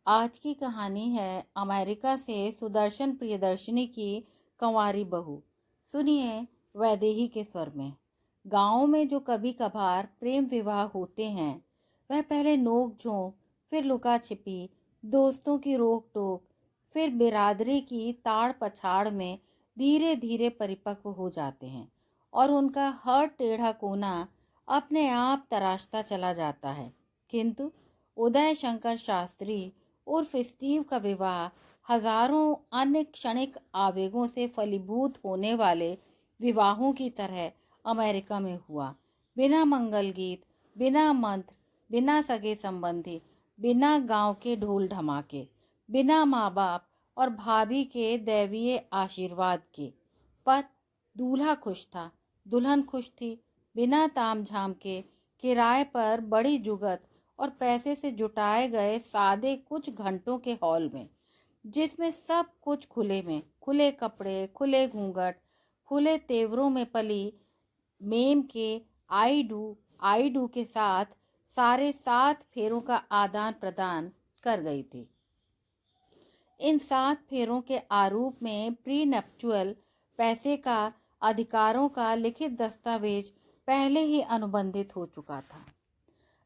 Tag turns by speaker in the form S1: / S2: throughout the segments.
S1: आज की कहानी है अमेरिका से सुदर्शन प्रियदर्शनी की कंवारी बहू। सुनिए वैदेही के स्वर में। गाँव में जो कभी कभार प्रेम विवाह होते हैं, वह पहले नोक झोंक, फिर लुका छिपी, दोस्तों की रोक टोक, फिर बिरादरी की ताड़ पछाड़ में धीरे धीरे परिपक्व हो जाते हैं और उनका हर टेढ़ा कोना अपने आप तराशता चला जाता है। किंतु उदय शंकर शास्त्री उर्फ स्टीव का विवाह हजारों अन्य क्षणिक आवेगों से फलीभूत होने वाले विवाहों की तरह अमेरिका में हुआ। बिना मंगल गीत, बिना मंत्र, बिना सगे संबंधी, बिना गांव के ढोल ढमाके, बिना माँ बाप और भाभी के दैवीय आशीर्वाद के। पर दूल्हा खुश था, दुल्हन खुश थी। बिना ताम झाम के किराए पर बड़ी जुगत और पैसे से जुटाए गए सादे कुछ घंटों के हॉल में, जिसमें सब कुछ खुले में, खुले कपड़े, खुले घूंघट, खुले तेवरों में पली मेम के आई डू के साथ सारे 7 फेरों का आदान प्रदान कर गई थी। इन 7 फेरों के आरूप में प्री नप्चुअल पैसे का अधिकारों का लिखित दस्तावेज पहले ही अनुबंधित हो चुका था।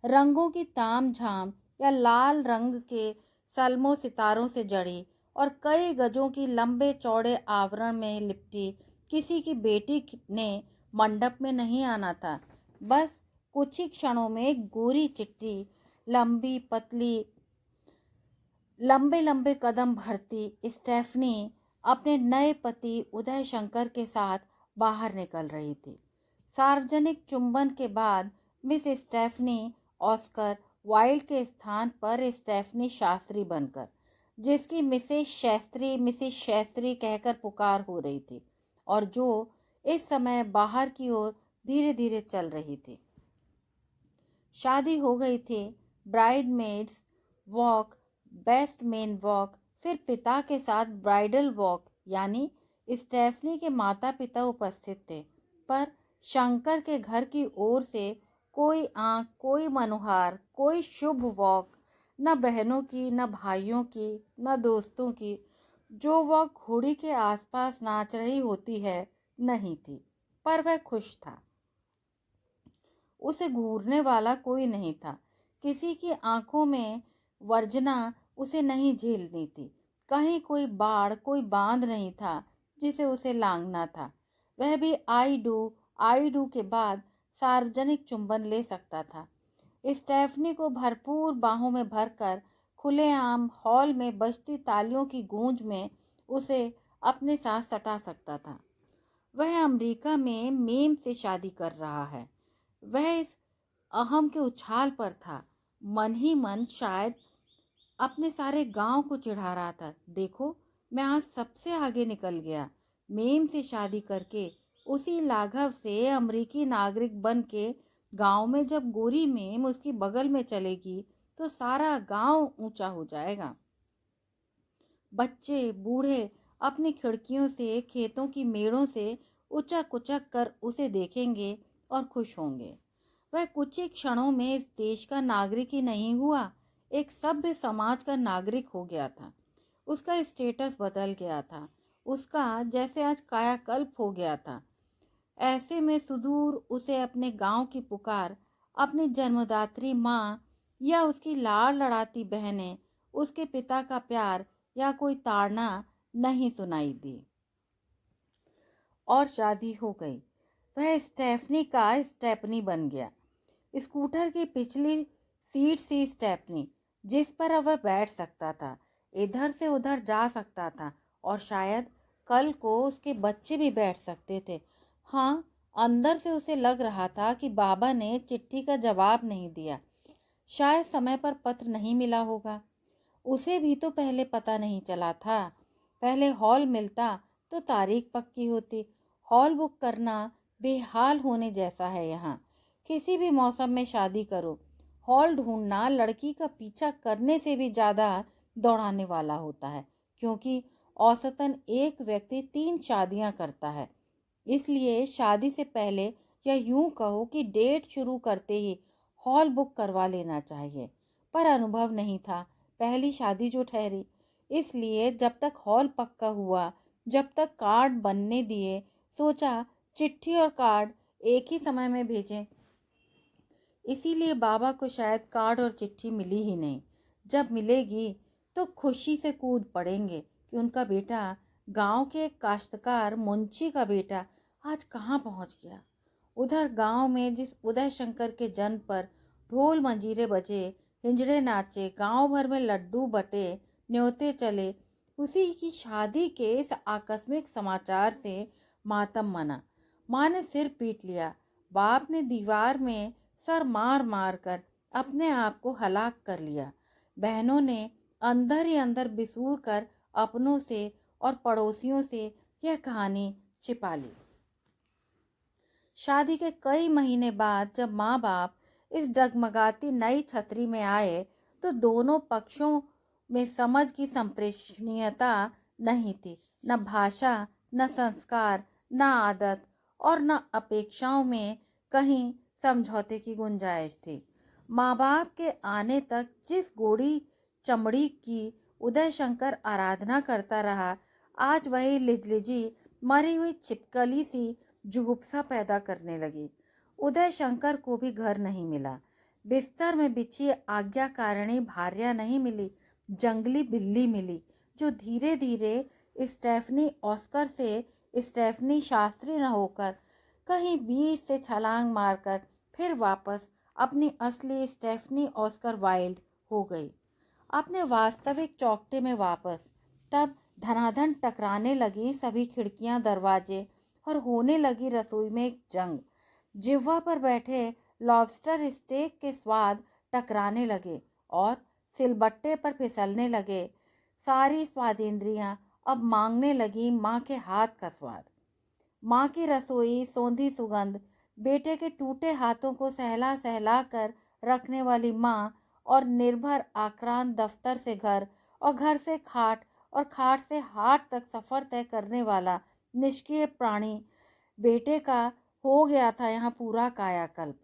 S1: रंगों की ताम झाम या लाल रंग के सलमो सितारों से जड़ी और कई गजों की लंबे चौड़े आवरण में लिपटी किसी की बेटी ने मंडप में नहीं आना था। बस कुछ ही क्षणों में गोरी चिट्टी, लंबी पतली, लंबे लंबे कदम भरती स्टेफनी अपने नए पति उदय शंकर के साथ बाहर निकल रही थी। सार्वजनिक चुंबन के बाद मिस स्टेफनी ऑस्कर वाइल्ड के स्थान पर स्टेफनी शास्त्री बनकर, जिसकी मिसेस शास्त्री कहकर पुकार हो रही थी और जो इस समय बाहर की ओर धीरे धीरे चल रही थी। शादी हो गई थी। Bridesmaids walk, best men walk, फिर पिता के साथ ब्राइडल वॉक, यानी स्टेफनी के माता पिता उपस्थित थे। पर शंकर के घर की ओर से कोई आंख, कोई मनुहार, कोई शुभ वॉक, न बहनों की, न भाइयों की, न दोस्तों की, जो वॉक घोड़ी के आसपास नाच रही होती है, नहीं थी। पर वह खुश था। उसे घूरने वाला कोई नहीं था। किसी की आंखों में वर्जना उसे नहीं झेलनी थी। कहीं कोई बाढ़, कोई बांध नहीं था जिसे उसे लांघना था। वह भी आई डू के बाद सार्वजनिक चुंबन ले सकता था। स्टेफनी को भरपूर बाहों में भरकर खुलेआम हॉल में बजती तालियों की गूंज में उसे अपने साथ सटा सकता था। वह अमेरिका में मेम से शादी कर रहा है। वह इस अहम के उछाल पर था। मन ही मन शायद अपने सारे गांव को चिढ़ा रहा था, देखो मैं आज सबसे आगे निकल गया। मेम से शादी करके उसी लाघव से अमेरिकी नागरिक बन के गांव में जब गोरी मेम उसकी बगल में चलेगी तो सारा गांव ऊंचा हो जाएगा। बच्चे बूढ़े अपनी खिड़कियों से, खेतों की मेड़ों से उचक उचक कर उसे देखेंगे और खुश होंगे। वह कुछ ही क्षणों में इस देश का नागरिक ही नहीं हुआ, एक सभ्य समाज का नागरिक हो गया था। उसका स्टेटस बदल गया था। उसका जैसे आज कायाकल्प हो गया था। ऐसे में सुदूर उसे अपने गांव की पुकार, अपनी जन्मदात्री माँ या उसकी लाड़ लड़ाती बहनें, उसके पिता का प्यार या कोई ताड़ना नहीं सुनाई दी। और शादी हो गई। वह स्टेफनी का स्टेपनी बन गया। स्कूटर की पिछली सीट सी स्टेपनी, जिस पर अब वह बैठ सकता था, इधर से उधर जा सकता था और शायद कल को उसके बच्चे भी बैठ सकते थे। हाँ, अंदर से उसे लग रहा था कि बाबा ने चिट्ठी का जवाब नहीं दिया। शायद समय पर पत्र नहीं मिला होगा। उसे भी तो पहले पता नहीं चला था। पहले हॉल मिलता तो तारीख पक्की होती। हॉल बुक करना बेहाल होने जैसा है यहाँ। किसी भी मौसम में शादी करो, हॉल ढूंढना लड़की का पीछा करने से भी ज़्यादा दौड़ाने वाला होता है, क्योंकि औसतन एक व्यक्ति 3 शादियां करता है। इसलिए शादी से पहले या यूं कहो कि डेट शुरू करते ही हॉल बुक करवा लेना चाहिए। पर अनुभव नहीं था। पहली शादी जो ठहरी। इसलिए जब तक हॉल पक्का हुआ, जब तक कार्ड बनने दिए, सोचा चिट्ठी और कार्ड एक ही समय में भेजें। इसीलिए बाबा को शायद कार्ड और चिट्ठी मिली ही नहीं। जब मिलेगी तो खुशी से कूद पड़ेंगे कि उनका बेटा, गांव के एक काश्तकार मुंशी का बेटा, आज कहाँ पहुँच गया। उधर गांव में जिस उदय शंकर के जन्म पर ढोल मंजीरे बजे, हिंजड़े नाचे, गांव भर में लड्डू बटे, न्योते चले, उसी की शादी के इस आकस्मिक समाचार से मातम मना। माँ ने सिर पीट लिया। बाप ने दीवार में सर मार मार कर अपने आप को हलाक कर लिया। बहनों ने अंदर ही अंदर बिसूर कर अपनों से और पड़ोसियों से यह कहानी छिपा ली। शादी के कई महीने बाद जब माँ बाप इस डगमगाती नई छतरी में आए तो दोनों पक्षों में समझ की संप्रेषणीयता नहीं थी। न भाषा, न संस्कार, न आदत और न अपेक्षाओं में कहीं समझौते की गुंजाइश थी। माँ बाप के आने तक जिस गोरी चमड़ी की उदय शंकर आराधना करता रहा, आज वही लिजलिजी मरी हुई छिपकली सी जुगुप्सा पैदा करने लगी। उदय शंकर को भी घर नहीं मिला। बिस्तर में बिछी आज्ञाकारिणी भार्या नहीं मिली, जंगली बिल्ली मिली जो धीरे धीरे स्टेफनी ऑस्कर से स्टेफनी शास्त्री न होकर कहीं बीच से छलांग मारकर फिर वापस अपनी असली स्टेफनी ऑस्कर वाइल्ड हो गई, अपने वास्तविक चौकटे में वापस। तब धनाधन टकराने लगी सभी खिड़कियां, दरवाजे, और होने लगी रसोई में एक जंग। जिह्वा पर बैठे लॉबस्टर स्टेक के स्वाद टकराने लगे और सिलबट्टे पर फिसलने लगे। सारी स्वादेंद्रियां अब मांगने लगी माँ के हाथ का स्वाद। माँ की रसोई, सौंधी सुगंध, बेटे के टूटे हाथों को सहला सहला कर रखने वाली माँ, और निर्भर आक्रांत दफ्तर से घर और घर से खाट और खाट से हाट तक सफर तय करने वाला निष्क्रिय प्राणी बेटे का हो गया था यहाँ पूरा कायाकल्प।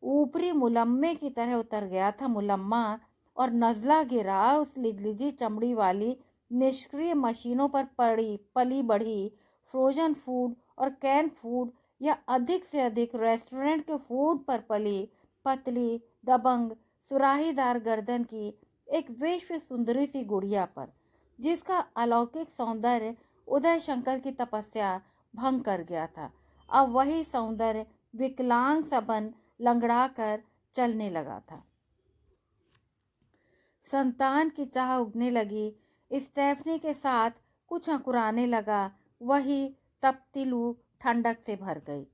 S1: ऊपरी मुलम्मे की तरह उतर गया था मुलम्मा, और नजला गिरा उस लिजलिजी चमड़ी वाली निष्क्रिय मशीनों पर पली बढ़ी फ्रोजन फूड और कैन फूड, या अधिक से अधिक रेस्टोरेंट के फूड पर पली पतली दबंग सुराहीदार गर्दन की एक विश्व सुंदरी सी गुड़िया पर, जिसका अलौकिक सौंदर्य उदय शंकर की तपस्या भंग कर गया था। अब वही सौंदर्य विकलांग सबन लंगड़ा कर चलने लगा था। संतान की चाह उगने लगी। स्टेफनी के साथ कुछ अंकुराने लगा। वही तपती लू ठंडक से भर गई।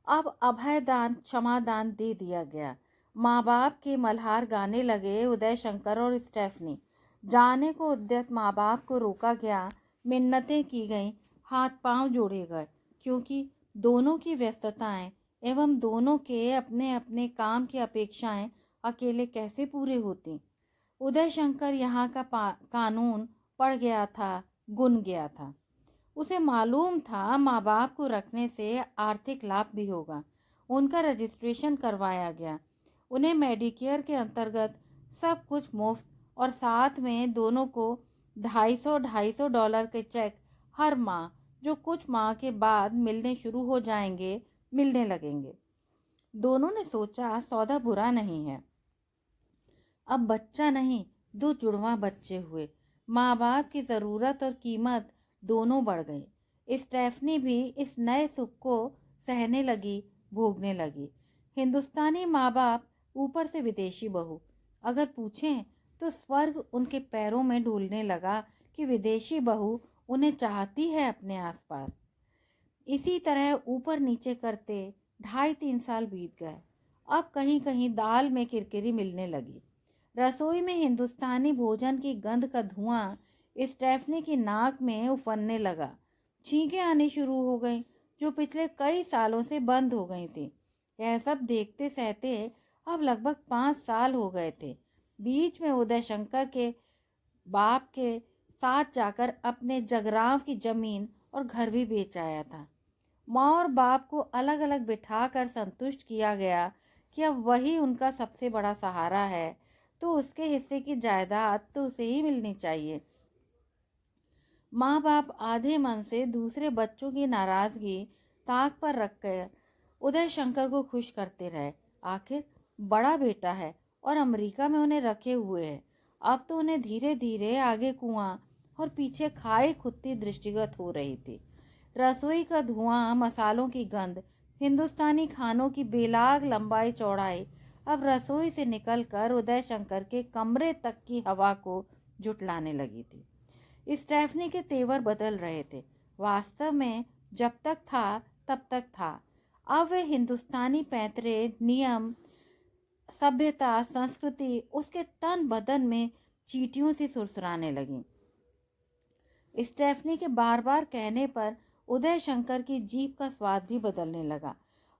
S1: अब अभयदान, क्षमादान दे दिया गया। माँ बाप के मल्हार गाने लगे उदय शंकर और स्टेफनी। जाने को उद्यत माँ बाप को रोका गया, मिन्नतें की गईं, हाथ पांव जोड़े गए, क्योंकि दोनों की व्यस्तताएं एवं दोनों के अपने अपने काम की अपेक्षाएं अकेले कैसे पूरे होती। उदय शंकर यहाँ का कानून पड़ गया था, गुन गया था। उसे मालूम था माँ बाप को रखने से आर्थिक लाभ भी होगा। उनका रजिस्ट्रेशन करवाया गया। उन्हें मेडिकेयर के अंतर्गत सब कुछ मुफ्त, और साथ में दोनों को $250 के चेक हर माह, जो कुछ माह के बाद मिलने शुरू हो जाएंगे, मिलने लगेंगे। दोनों ने सोचा सौदा बुरा नहीं है। अब बच्चा नहीं, 2 जुड़वा बच्चे हुए। माँ बाप की ज़रूरत और कीमत दोनों बढ़ गई। स्टेफनी भी इस नए सुख को सहने लगी, भोगने लगी। हिंदुस्तानी माँ बाप, ऊपर से विदेशी बहू। अगर पूछें तो स्वर्ग उनके पैरों में ढूलने लगा कि विदेशी बहू उन्हें चाहती है अपने आसपास। इसी तरह ऊपर नीचे करते 2.5-3 साल बीत गए। अब कहीं कहीं दाल में किरकिरी मिलने लगी। रसोई में हिंदुस्तानी भोजन की गंध का धुआं स्टेफनी की नाक में उफनने लगा। छींकें आनी शुरू हो गईं, जो पिछले कई सालों से बंद हो गई थी। यह सब देखते सहते अब लगभग 5 साल हो गए थे। बीच में उदय शंकर के बाप के साथ जाकर अपने जगरांव की जमीन और घर भी बेच आया था। माँ और बाप को अलग अलग बिठाकर संतुष्ट किया गया कि अब वही उनका सबसे बड़ा सहारा है। तो उसके हिस्से की जायदाद तो उसे ही मिलनी चाहिए। माँ बाप आधे मन से दूसरे बच्चों की नाराजगी ताक पर रखकर उदय शंकर को खुश करते रहे। आखिर बड़ा बेटा है और अमेरिका में उन्हें रखे हुए है। अब तो उन्हें धीरे धीरे आगे कुआं और पीछे खाई खुदती दृष्टिगत हो रही थी। रसोई का धुआं, मसालों की गंध, हिंदुस्तानी खानों की बेलाग लंबाई चौड़ाई अब रसोई से निकलकर उदय शंकर के कमरे तक की हवा को जुटलाने लगी थी। स्टेफनी के तेवर बदल रहे थे। वास्तव में जब तक था तब तक था। अब वे हिंदुस्तानी पैंतरे, नियम, सभ्यता, संस्कृति उसके तन बदन में चींटियों से सुरसुराने लगी। स्टेफनी के बार बार कहने पर उदय शंकर की जीभ का स्वाद भी बदलने लगा।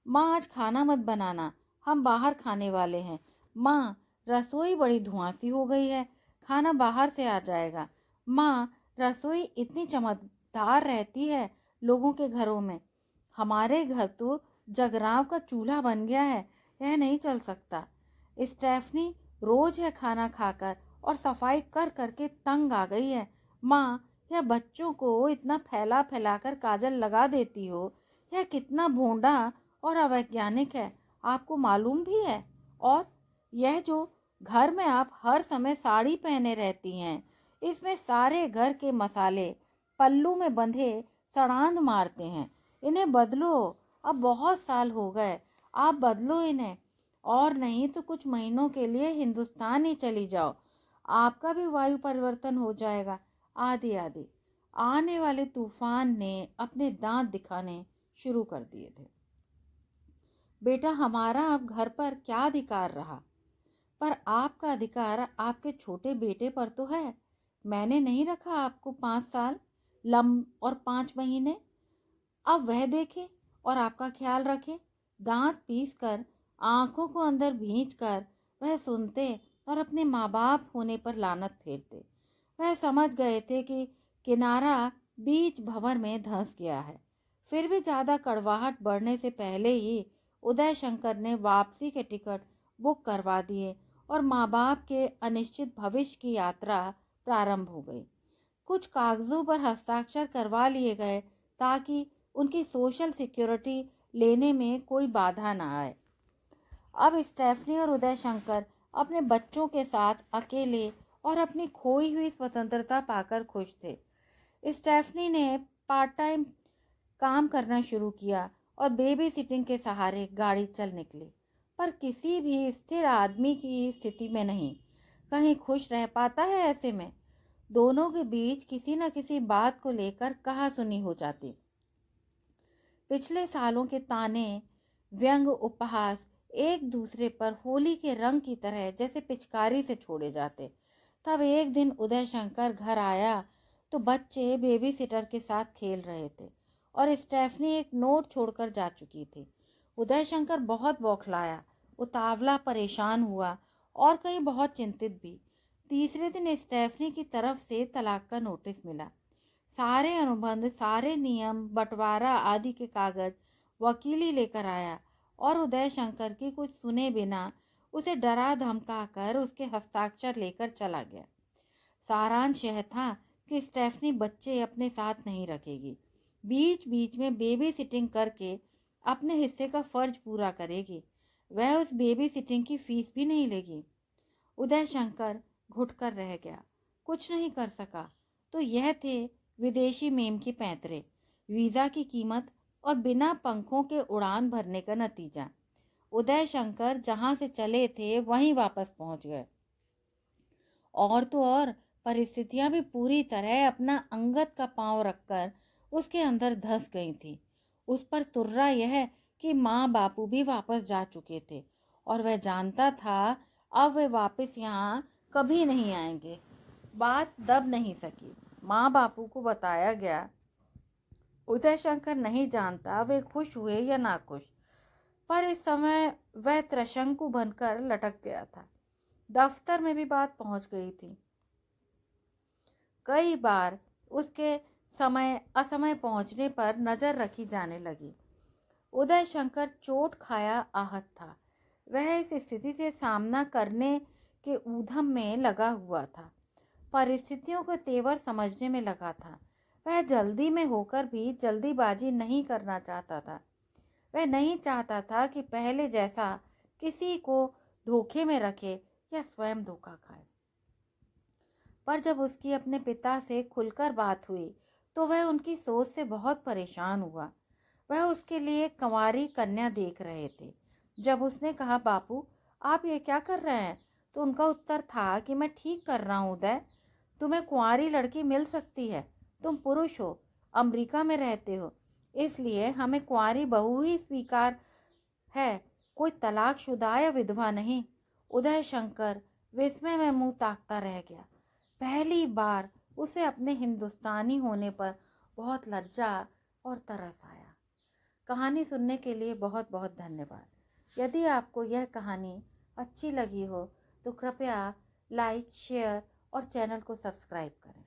S1: माँ, आज खाना मत बनाना, हम बाहर खाने वाले हैं। माँ, रसोई बड़ी धुआंसी हो गई है, खाना बाहर से आ जाएगा। माँ, रसोई इतनी चमकदार रहती है लोगों के घरों में, हमारे घर तो जगराव का चूल्हा बन गया है, यह नहीं चल सकता। स्टेफनी रोज है खाना खाकर और सफाई कर करके तंग आ गई है। माँ, यह बच्चों को इतना फैला फैला कर काजल लगा देती हो, यह कितना भोंडा और अवैज्ञानिक है, आपको मालूम भी है? और यह जो घर में आप हर समय साड़ी पहने रहती हैं, इसमें सारे घर के मसाले पल्लू में बंधे सड़ांध मारते हैं। इन्हें बदलो, अब बहुत साल हो गए, आप बदलो इन्हें, और नहीं तो कुछ महीनों के लिए हिंदुस्तान ही चली जाओ, आपका भी वायु परिवर्तन हो जाएगा। आदि आदि आने वाले तूफान ने अपने दांत दिखाने शुरू कर दिए थे। बेटा, हमारा अब घर पर क्या अधिकार रहा? पर आपका अधिकार आपके छोटे बेटे पर तो है। मैंने नहीं रखा आपको 5 साल और 5 महीने। अब वह देखे और आपका ख्याल रखे। दांत पीस कर, आंखों को अंदर भींच कर वह सुनते और अपने माँ बाप होने पर लानत फेरते। वह समझ गए थे कि किनारा बीच भंवर में धंस गया है। फिर भी ज़्यादा कड़वाहट बढ़ने से पहले ही उदय शंकर ने वापसी के टिकट बुक करवा दिए और माँ बाप के अनिश्चित भविष्य की यात्रा प्रारंभ हो गई। कुछ कागजों पर हस्ताक्षर करवा लिए गए ताकि उनकी सोशल सिक्योरिटी लेने में कोई बाधा ना आए। अब स्टेफनी और उदय शंकर अपने बच्चों के साथ अकेले और अपनी खोई हुई स्वतंत्रता पाकर खुश थे। स्टेफनी ने पार्ट टाइम काम करना शुरू किया और बेबी सिटिंग के सहारे गाड़ी चल निकली, पर किसी भी स्थिर आदमी की स्थिति में नहीं। कहीं खुश रह पाता है ऐसे में? दोनों के बीच किसी न किसी बात को लेकर कहासुनी हो जाती। पिछले सालों के ताने, व्यंग, उपहास एक दूसरे पर होली के रंग की तरह जैसे पिचकारी से छोड़े जाते। तब एक दिन उदय शंकर घर आया तो बच्चे बेबी सिटर के साथ खेल रहे थे और स्टेफनी एक नोट छोड़कर जा चुकी थी। उदय शंकर बहुत बौखलाया, उतावला, परेशान हुआ और कहीं बहुत चिंतित भी। तीसरे दिन स्टेफनी की तरफ से तलाक का नोटिस मिला। सारे अनुबंध, सारे नियम, बंटवारा आदि के कागज वकीली लेकर आया और उदय शंकर की कुछ सुने बिना उसे डरा धमका कर उसके हस्ताक्षर लेकर चला गया। सारांश यह था कि स्टेफनी बच्चे अपने साथ नहीं रखेगी, बीच बीच में बेबी सिटिंग करके अपने हिस्से का फर्ज पूरा करेगी। वह उस बेबी सिटिंग की फीस भी नहीं लेगी। उदय शंकर घुटकर रह गया, कुछ नहीं कर सका। तो यह थे विदेशी मेम के पैंतरे, वीज़ा की कीमत और बिना पंखों के उड़ान भरने का नतीजा। उदय शंकर जहाँ से चले थे वहीं वापस पहुँच गए। और तो और परिस्थितियां भी पूरी तरह अपना अंगत का पांव रखकर उसके अंदर धंस गई थी। उस पर तुर्रा यह कि माँ बापू भी वापस जा चुके थे और वह जानता था अब वे वापस यहाँ कभी नहीं आएंगे। बात दब नहीं सकी। माँ बापू को बताया गया। उदय शंकर नहीं जानता वे खुश हुए या नाखुश, पर इस समय वह त्रिशंकु बनकर लटक गया था। दफ्तर में भी बात पहुंच गई थी। कई बार उसके समय असमय पहुंचने पर नजर रखी जाने लगी। उदय शंकर चोट खाया आहत था। वह इस स्थिति से सामना करने के ऊधम में लगा हुआ था, परिस्थितियों को तेवर समझने में लगा था। वह जल्दी में होकर भी जल्दीबाजी नहीं करना चाहता था। वह नहीं चाहता था कि पहले जैसा किसी को धोखे में रखे या स्वयं धोखा खाए। पर जब उसकी अपने पिता से खुलकर बात हुई तो वह उनकी सोच से बहुत परेशान हुआ। वह उसके लिए कंवारी कन्या देख रहे थे। जब उसने कहा, बापू आप ये क्या कर रहे हैं, तो उनका उत्तर था कि मैं ठीक कर रहा हूँ उदय। तुम्हें कुंवारी लड़की मिल सकती है, तुम पुरुष हो, अमेरिका में रहते हो, इसलिए हमें कुंवारी बहू ही स्वीकार है, कोई तलाकशुदा या विधवा नहीं। उदय शंकर विस्मय में मुंह ताकता रह गया। पहली बार उसे अपने हिंदुस्तानी होने पर बहुत लज्जा और तरस आया। कहानी सुनने के लिए बहुत बहुत धन्यवाद। यदि आपको यह कहानी अच्छी लगी हो तो कृपया लाइक, शेयर और चैनल को सब्सक्राइब करें।